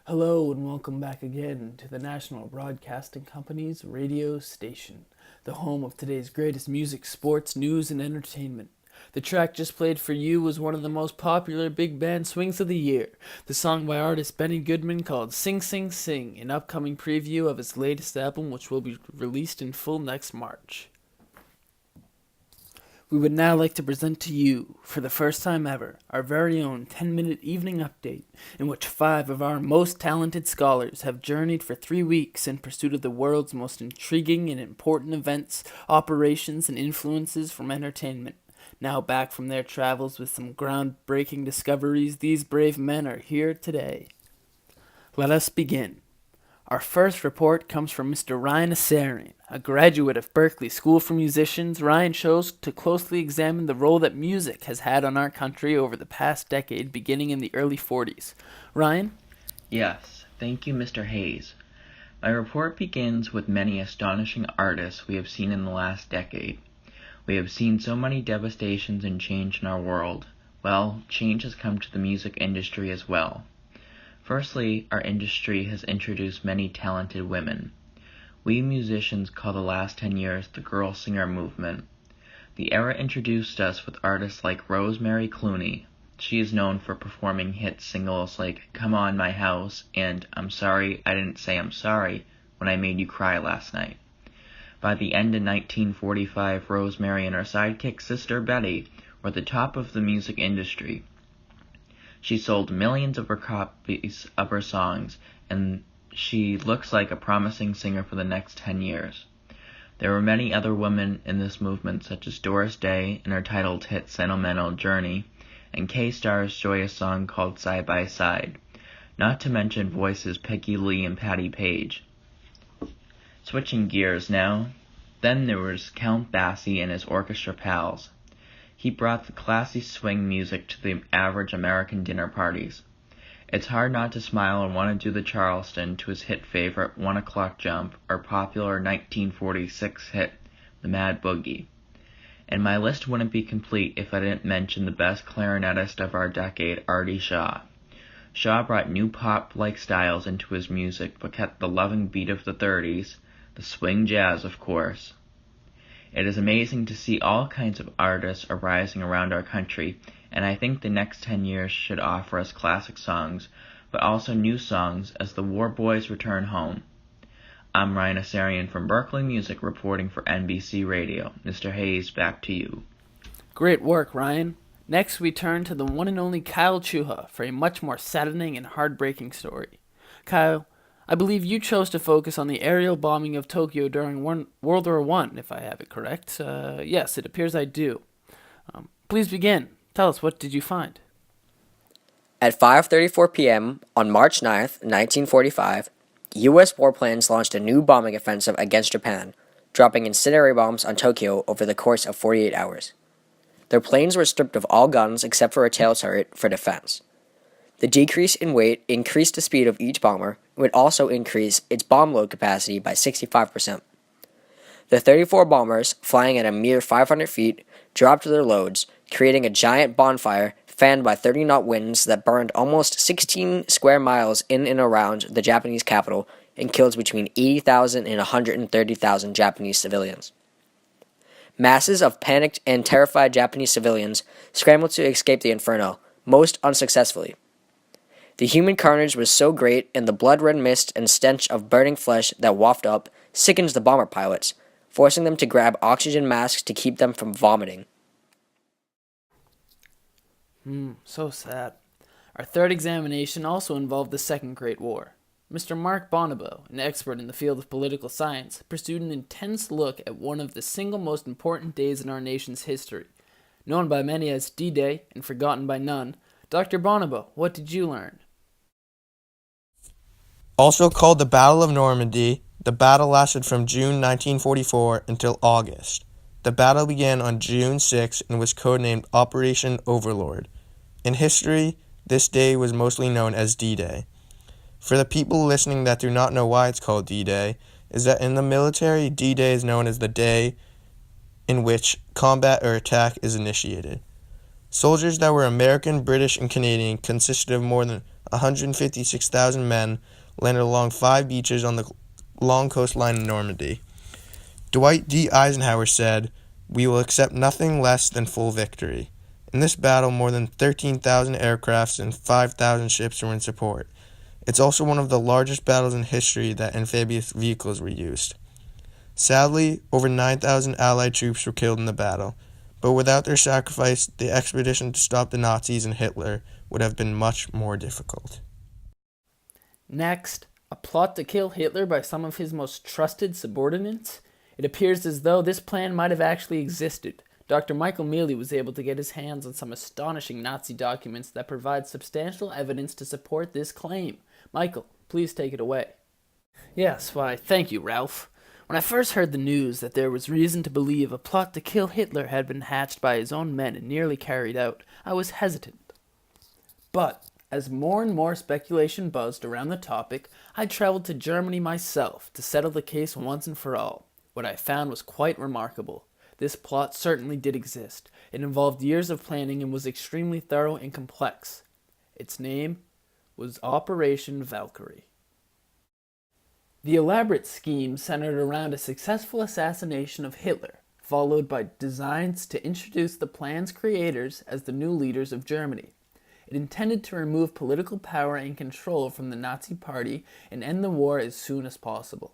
Hello and welcome back again to the National Broadcasting Company's radio station, the home of today's greatest music, sports, news, and entertainment. The track just played for you was one of the most popular big band swings of the year, the song by artist Benny Goodman called Sing Sing Sing, an upcoming preview of his latest album which will be released in full next March. We would now like to present to you, for the first time ever, our very own 10-minute evening update, in which 5 of our most talented scholars have journeyed for 3 weeks in pursuit of the world's most intriguing and important events, operations, and influences from entertainment. Now back from their travels with some groundbreaking discoveries, these brave men are here today. Let us begin. Our first report comes from Mr. Ryan Asarian. A graduate of Berklee School for Musicians, Ryan chose to closely examine the role that music has had on our country over the past decade, beginning in the early 40s. Ryan? Yes, thank you, Mr. Hayes. My report begins with many astonishing artists we have seen in the last decade. We have seen so many devastations and change in our world. Well, change has come to the music industry as well. Firstly, our industry has introduced many talented women. We musicians call the last 10 years the girl singer movement. The era introduced us with artists like Rosemary Clooney. She is known for performing hit singles like Come On My House and I'm Sorry I Didn't Say I'm Sorry When I Made You Cry Last Night. By the end of 1945, Rosemary and her sidekick sister Betty were the top of the music industry. She sold millions of her copies of her songs, and she looks like a promising singer for the next 10 years. There were many other women in this movement, such as Doris Day in her titled hit Sentimental Journey, and K-Star's joyous song called Side by Side, not to mention voices Peggy Lee and Patti Page. Switching gears now, then there was Count Basie and his orchestra pals. He brought the classy swing music to the average American dinner parties. It's hard not to smile and want to do the Charleston to his hit favorite 1 O'Clock Jump or popular 1946 hit The Mad Boogie. And my list wouldn't be complete if I didn't mention the best clarinetist of our decade, Artie Shaw. Shaw brought new pop-like styles into his music but kept the loving beat of the 30s, the swing jazz of course. It is amazing to see all kinds of artists arising around our country, and I think the next 10 years should offer us classic songs, but also new songs as the War Boys return home. I'm Ryan Asarian from Berklee Music reporting for NBC Radio. Mr. Hayes, back to you. Great work, Ryan. Next, we turn to the one and only Kyle Chuha for a much more saddening and heartbreaking story. Kyle, I believe you chose to focus on the aerial bombing of Tokyo during World War I, if I have it correct. Yes, it appears I do. Please begin. Tell us, what did you find? At 5:34 p.m. on March 9th, 1945, U.S. warplanes launched a new bombing offensive against Japan, dropping incendiary bombs on Tokyo over the course of 48 hours. Their planes were stripped of all guns except for a tail turret for defense. The decrease in weight increased the speed of each bomber and would also increase its bomb load capacity by 65%. The 34 bombers, flying at a mere 500 feet, dropped their loads, creating a giant bonfire fanned by 30-knot winds that burned almost 16 square miles in and around the Japanese capital and killed between 80,000 and 130,000 Japanese civilians. Masses of panicked and terrified Japanese civilians scrambled to escape the inferno, most unsuccessfully. The human carnage was so great, and the blood-red mist and stench of burning flesh that wafted up sickened the bomber pilots, forcing them to grab oxygen masks to keep them from vomiting. So sad. Our third examination also involved the Second Great War. Mr. Mark Bonobo, an expert in the field of political science, pursued an intense look at one of the single most important days in our nation's history. Known by many as D-Day and forgotten by none, Dr. Bonobo, what did you learn? Also called the Battle of Normandy, the battle lasted from June 1944 until August. The battle began on June 6 and was codenamed Operation Overlord. In history, this day was mostly known as D-Day. For the people listening that do not know why it's called D-Day, is that in the military, D-Day is known as the day in which combat or attack is initiated. Soldiers that were American, British, and Canadian consisted of more than 156,000 men landed along 5 beaches on the long coastline of Normandy. Dwight D. Eisenhower said, "We will accept nothing less than full victory." In this battle, more than 13,000 aircrafts and 5,000 ships were in support. It's also one of the largest battles in history that amphibious vehicles were used. Sadly, over 9,000 Allied troops were killed in the battle, but without their sacrifice, the expedition to stop the Nazis and Hitler would have been much more difficult. Next, a plot to kill Hitler by some of his most trusted subordinates. It appears as though this plan might have actually existed. Dr. Michael Mealy was able to get his hands on some astonishing Nazi documents that provide substantial evidence to support this claim. Michael, please take it away. Yes, why, thank you, Ralph. When I first heard the news that there was reason to believe a plot to kill Hitler had been hatched by his own men and nearly carried out, I was hesitant. But as more and more speculation buzzed around the topic, I traveled to Germany myself to settle the case once and for all. What I found was quite remarkable. This plot certainly did exist. It involved years of planning and was extremely thorough and complex. Its name was Operation Valkyrie. The elaborate scheme centered around a successful assassination of Hitler, followed by designs to introduce the plan's creators as the new leaders of Germany. It intended to remove political power and control from the Nazi Party and end the war as soon as possible.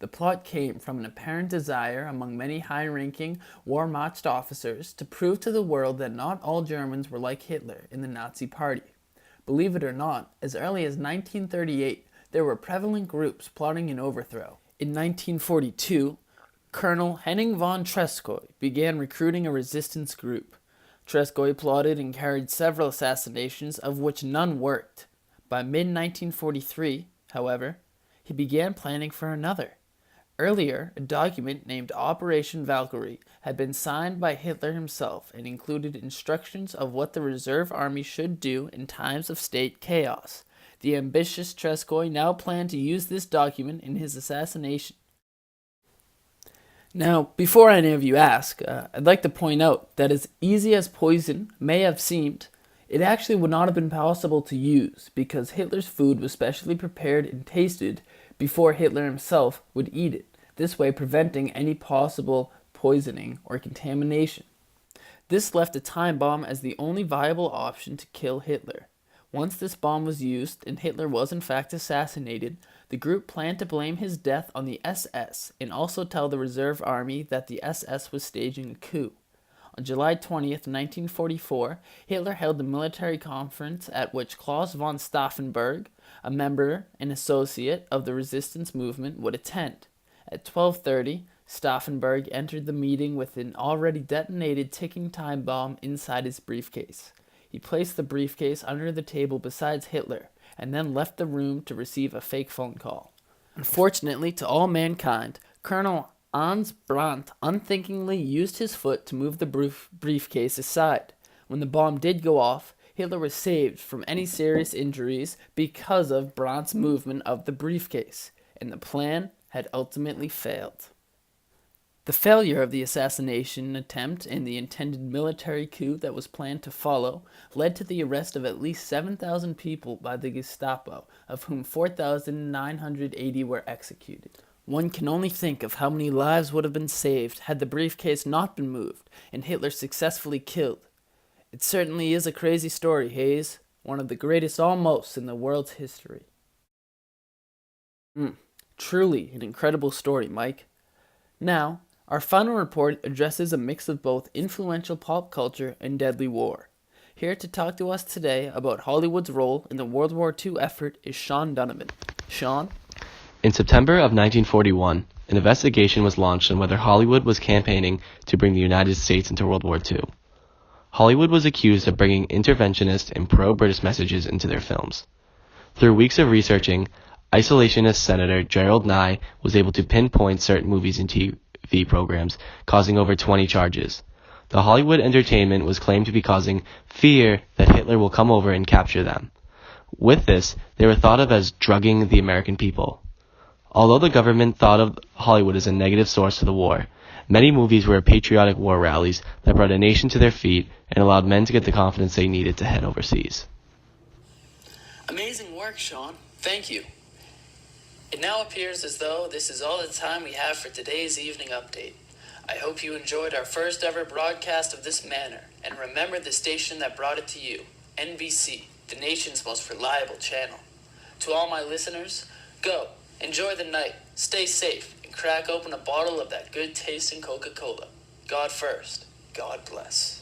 The plot came from an apparent desire among many high-ranking Wehrmacht officers to prove to the world that not all Germans were like Hitler in the Nazi Party. Believe it or not, as early as 1938, there were prevalent groups plotting an overthrow. In 1942, Colonel Henning von Tresckoy began recruiting a resistance group. Tresckoy plotted and carried several assassinations, of which none worked. By mid-1943, however, he began planning for another. Earlier, a document named Operation Valkyrie had been signed by Hitler himself and included instructions of what the reserve army should do in times of state chaos. The ambitious Tresckoy now planned to use this document in his assassination. Now, before any of you ask, I'd like to point out that as easy as poison may have seemed, it actually would not have been possible to use because Hitler's food was specially prepared and tasted before Hitler himself would eat it, this way preventing any possible poisoning or contamination. This left a time bomb as the only viable option to kill Hitler. Once this bomb was used and Hitler was in fact assassinated, the group planned to blame his death on the SS and also tell the reserve army that the SS was staging a coup. On July 20th, 1944, Hitler held a military conference at which Klaus von Stauffenberg, a member and associate of the resistance movement, would attend. At 12:30, Stauffenberg entered the meeting with an already detonated ticking time bomb inside his briefcase. He placed the briefcase under the table beside Hitler and then left the room to receive a fake phone call. Unfortunately to all mankind, Colonel Hans Brandt unthinkingly used his foot to move the briefcase aside. When the bomb did go off, Hitler was saved from any serious injuries because of Brandt's movement of the briefcase, and the plan had ultimately failed. The failure of the assassination attempt and the intended military coup that was planned to follow led to the arrest of at least 7,000 people by the Gestapo, of whom 4,980 were executed. One can only think of how many lives would have been saved had the briefcase not been moved and Hitler successfully killed. It certainly is a crazy story, Hayes, one of the greatest almost in the world's history. Truly an incredible story, Mike. Now, our final report addresses a mix of both influential pop culture and deadly war. Here to talk to us today about Hollywood's role in the World War II effort is Sean Donovan. Sean? In September of 1941, an investigation was launched on whether Hollywood was campaigning to bring the United States into World War II. Hollywood was accused of bringing interventionist and pro-British messages into their films. Through weeks of researching, isolationist Senator Gerald Nye was able to pinpoint certain movies and TV programs, causing over 20 charges. The Hollywood entertainment was claimed to be causing fear that Hitler will come over and capture them. With this, they were thought of as drugging the American people. Although the government thought of Hollywood as a negative source to the war, Many movies were patriotic war rallies that brought a nation to their feet and allowed men to get the confidence they needed to head overseas. Amazing work, Sean. Thank you. It now appears as though this is all the time we have for today's evening update. I hope you enjoyed our first ever broadcast of this manner, and remember the station that brought it to you, NBC, the nation's most reliable channel. To all my listeners, go, enjoy the night, stay safe, and crack open a bottle of that good tasting Coca-Cola. God first, God bless.